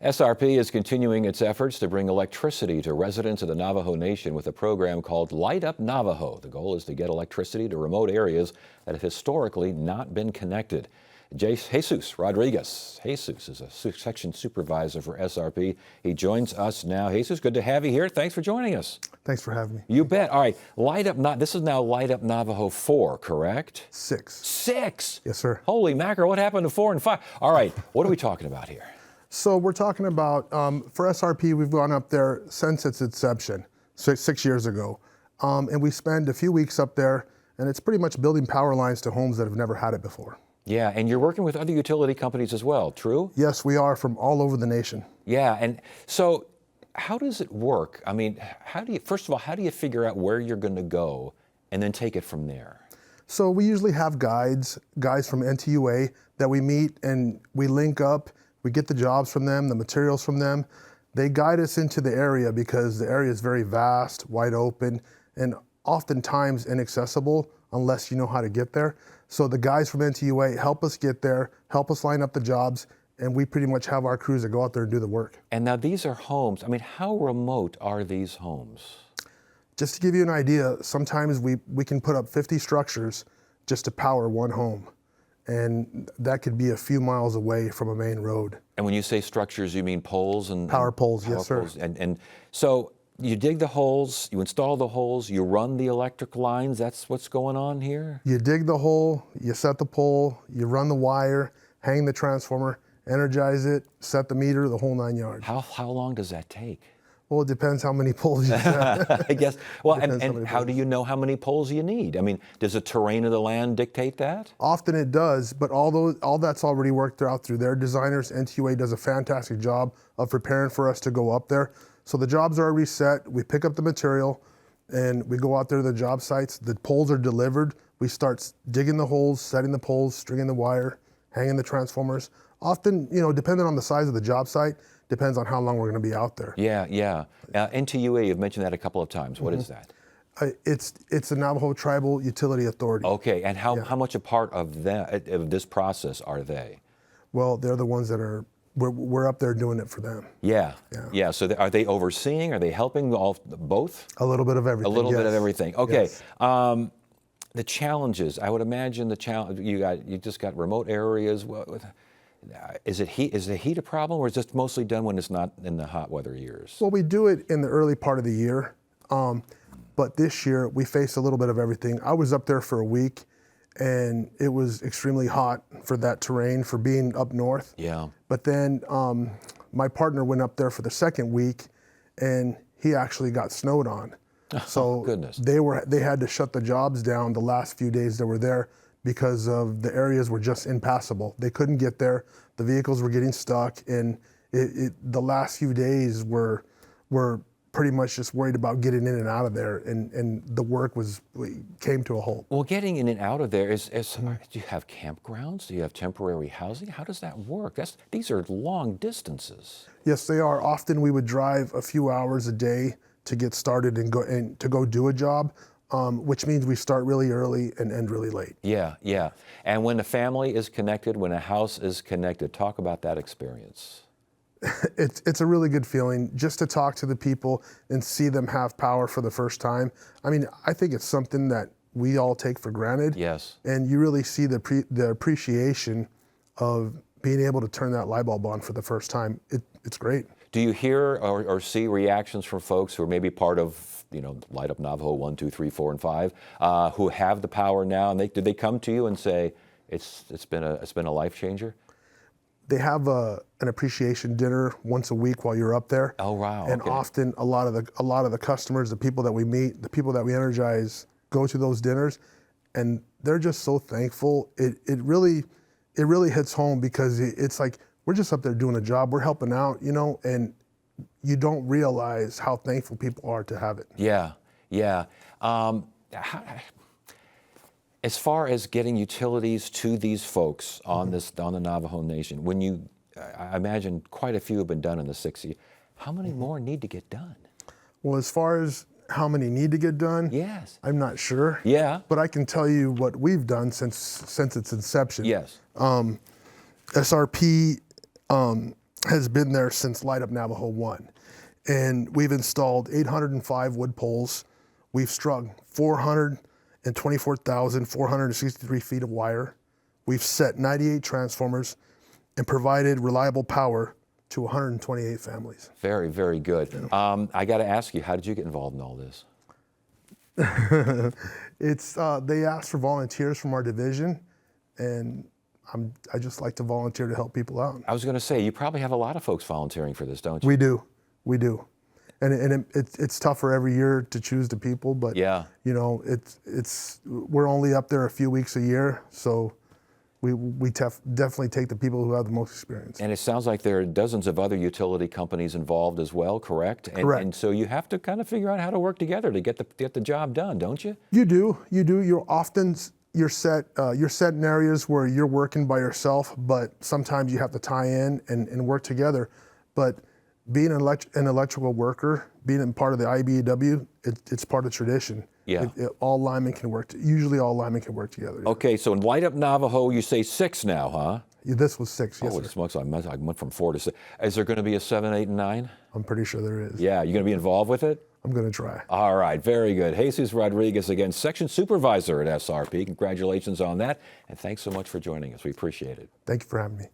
SRP is continuing its efforts to bring electricity to residents of the Navajo Nation with a program called Light Up Navajo. The goal is to get electricity to remote areas that have historically not been connected. Jesus Rodriguez. Jesus is a section supervisor for SRP. He joins us now. Jesus, good to have you here. Thanks for joining us. Thanks for having me. You bet. All right, this is now Light Up Navajo 4, correct? 6. 6? Yes, sir. Holy mackerel, what happened to 4 and 5? All right, what are we talking about here? So we're talking about, for SRP, we've gone up there since its inception, 6 years ago. And we spend a few weeks up there, and it's pretty much building power lines to homes that have never had it before. Yeah, and you're working with other utility companies as well, true? Yes, we are, from all over the nation. Yeah, and so how does it work? I mean, first of all, how do you figure out where you're going to go and then take it from there? So we usually have guys from NTUA that we meet and we link up. We get the jobs from them, the materials from them. They guide us into the area because the area is very vast, wide open, and oftentimes inaccessible unless you know how to get there. So the guys from NTUA help us get there, help us line up the jobs, and we pretty much have our crews that go out there and do the work. And now these are homes. I mean, how remote are these homes? Just to give you an idea, sometimes we can put up 50 structures just to power one home. And that could be a few miles away from a main road. And when you say structures, you mean poles and power poles? Yes, sir. And so you dig the holes, you install the holes, you run the electric lines. That's what's going on here? You dig the hole, you set the pole, you run the wire, hang the transformer, energize it, set the meter, the whole 9 yards. How long does that take? Well, it depends how many poles you set. I guess. Well, and how do you know how many poles you need? I mean, does the terrain of the land dictate that? Often it does, but all that's already worked out through their designers. NTUA does a fantastic job of preparing for us to go up there. So the jobs are already set. We pick up the material, and we go out there to the job sites. The poles are delivered. We start digging the holes, setting the poles, stringing the wire, hanging the transformers. Often, depending on the size of the job site, depends on how long we're going to be out there. Yeah. NTUA, you've mentioned that a couple of times. What is that? It's the Navajo Tribal Utility Authority. Okay, and how much a part of this process are they? Well, they're the ones that we're up there doing it for them. Yeah. So are they overseeing? Are they helping both? A little bit of everything. A little bit of everything. Okay. Yes. The challenges. I would imagine the challenge. You just got remote areas. Is the heat a problem, or is this mostly done when it's not in the hot weather years? Well, we do it in the early part of the year, but this year we faced a little bit of everything. I was up there for a week, and it was extremely hot for that terrain, for being up north. Yeah. But then my partner went up there for the second week, and he actually got snowed on. So goodness. They had to shut the jobs down the last few days that were there, because of the areas were just impassable. They couldn't get there. The vehicles were getting stuck, and the last few days were pretty much just worried about getting in and out of there, and the work came to a halt. Well, getting in and out of there do you have campgrounds? Do you have temporary housing? How does that work? These are long distances. Yes, they are. Often we would drive a few hours a day to get started and to go do a job. Which means we start really early and end really late. Yeah. And when a family is connected, when a house is connected, talk about that experience. It's a really good feeling just to talk to the people and see them have power for the first time. I mean, I think it's something that we all take for granted. Yes. And you really see the appreciation of being able to turn that light bulb on for the first time. It's great. Do you hear or see reactions from folks who are maybe part of Light Up Navajo 1, 2, 3, 4, and 5, who have the power now, and did they come to you and say it's been a life changer? They have an appreciation dinner once a week while you're up there. Oh wow! And often a lot of the customers, the people that we meet, the people that we energize, go to those dinners, and they're just so thankful. It really hits home because it's like we're just up there doing a job, we're helping out, and you don't realize how thankful people are to have it. Yeah. As far as getting utilities to these folks on the Navajo Nation, I imagine quite a few have been done in the 60s. How many more need to get done? Well, as far as how many need to get done, yes, I'm not sure. Yeah. But I can tell you what we've done since its inception. Yes. SRP has been there since Light Up Navajo 1. And we've installed 805 wood poles. We've strung 424,463 feet of wire. We've set 98 transformers and provided reliable power to 128 families. Very, very good. I got to ask you, how did you get involved in all this? They asked for volunteers from our division, and I just like to volunteer to help people out. I was going to say, you probably have a lot of folks volunteering for this, don't you? We do. And it's tougher every year to choose the people, but Yeah. you know, we're only up there a few weeks a year, so we definitely take the people who have the most experience. And it sounds like there are dozens of other utility companies involved as well, correct? Correct. And so you have to kind of figure out how to work together to get the job done, don't you? You do. You're set in areas where you're working by yourself, but sometimes you have to tie in and work together. But being an electrical worker, being a part of the IBEW, it's part of tradition. Yeah. All linemen can work. Usually, all linemen can work together. Okay, so in Light Up Navajo, you say 6 now, huh? This was 6. Yes, Holy sir. smokes, I went from 4 to 6. Is there going to be a 7, 8, and 9? I'm pretty sure there is. Yeah, you going to be involved with it? I'm going to try. All right, very good. Jesus Rodriguez, again, Section Supervisor at SRP. Congratulations on that, and thanks so much for joining us. We appreciate it. Thank you for having me.